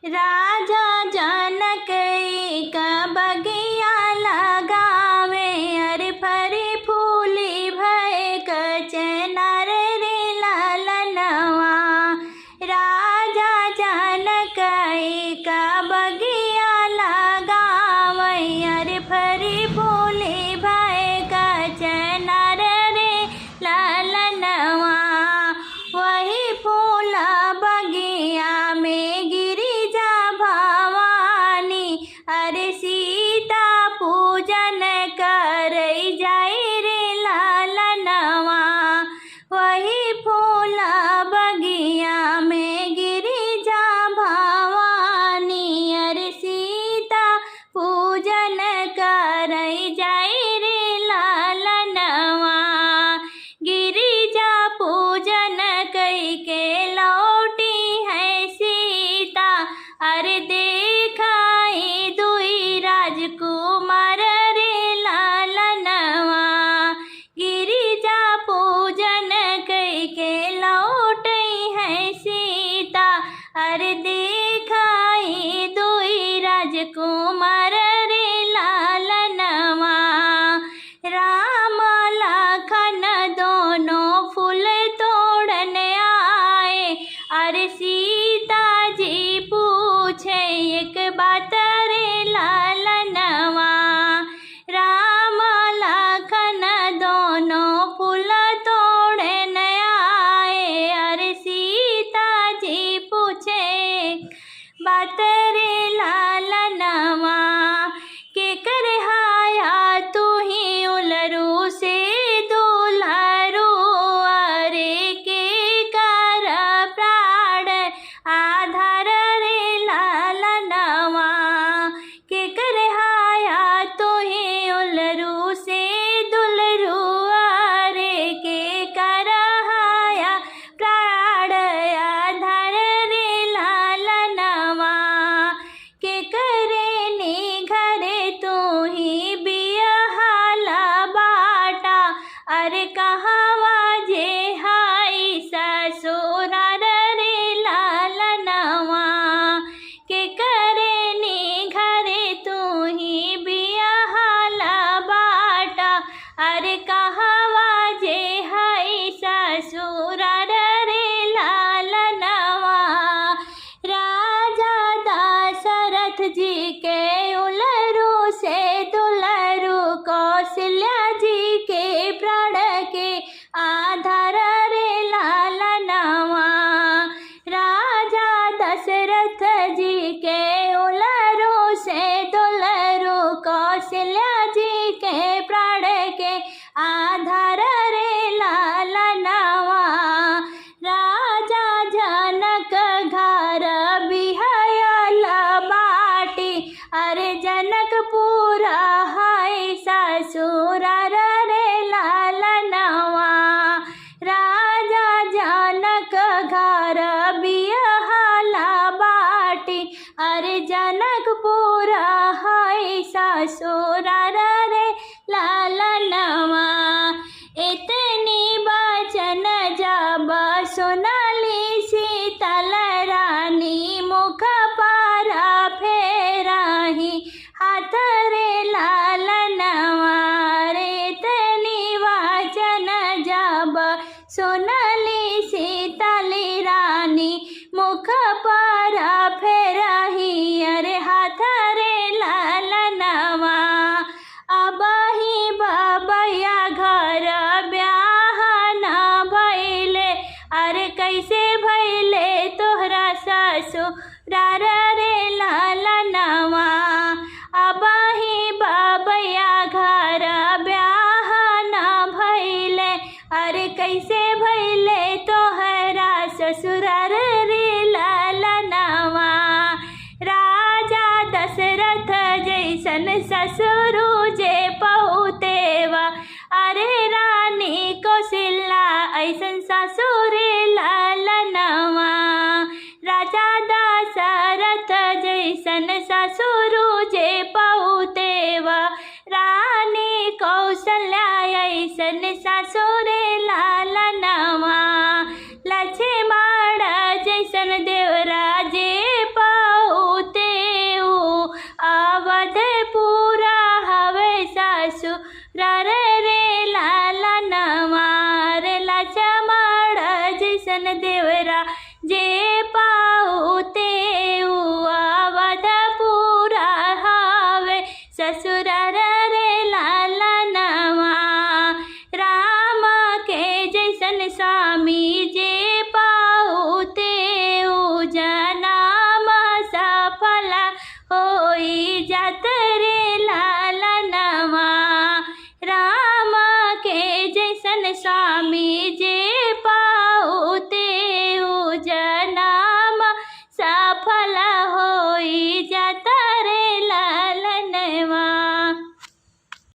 राजा जनक एक बगिया लगावे, अरे फरी फूली भय कचनार रे लालनवा। राजा जनक एक बगिया लगावे, अरे फरी फूली भय कचनार रे लालनवा। वही फूल बगिया में गिरिजा भवानी, अरे सीता पूजन करई जाई रे लालनवा। वही फूल बगिया में गिरिजा भवानी, अरे सीता पूजन करई जाई रे लालनवा। गिरिजा पूजन कई के लौटी है सीता, अरे देखाई दुई राजकुमार रे लालनवा। गिरिजा पूजन कई के लौटी है सीता, अरे देखाई दुई राजकुमार रे लालनवा। राम लखन दोनों फूल तोड़ने आए, अरे सीता जी पूछे एक बात रे लालनवा। राम लखन दोनों फूल तोड़ने आए, अरे सीता जी पूछे बात रे लालनवा। के कर हाया तू ही उलरू से दुलरू, अरे के कर प्राण आधार रे लालनवा। के कर हाया तू ही उलरू से दुलरू, अरे के कर हाया प्राण आधार रे लालनवा। के करे नी घरे तू ही बियहाल बाटा, अरे कहवा जे हाई ससुरार रे लालनवा। के करे नी घरे तू ही बियहाल बाटा, अरे कहवा जे हाई ससुरार रे लालनवा। राजा दशरथ जी के उलरू से दुलरू, कौशल्या जी के प्राण के आधार रे लालनवा। राजा दशरथ जी के उलरू से दुलरू, कौशल्या जी के प्राण के आधार रे लालनवा। राजा जनक घर बिहायल बाटी, अरे जनकपुर है ससुरार रे लालनवा। राजा जनक घर बिहायल बाटी, अरे जनकपुर है ससुरार रे लालनवा। इतनी बचन जब सुनली शीतल रानी, मुख पर फेराही हाथ रे लालनवा। रे इतनी वचन जब सुनली शीतल रानी, मुख पर फेराही अरे हाथ रे लालनवा। अब ही बबैया घर ब्याह न भइले, अरे कैसे भइले तोहरा ससुरार रे लालनवा। अब ही बबैया घर ब्याह न भइले, अरे कैसे भइले तोहरा ससुरार रे लालनवा। राजा दशरथ जैसन ससुरु जे पहुतेवा, अरे रानी कौशल्या ऐसन ससुरे लालनवा। राजा दशरथ जैसन ससुरु जे पहुतेवा, रानी कौशल्या ऐसन ससुरे लालनवा। लक्ष्मण जैसन देवरा जे पाऊ ते आवत पूरा हावे ससुरार रे लालनवा। राम के जैसन सा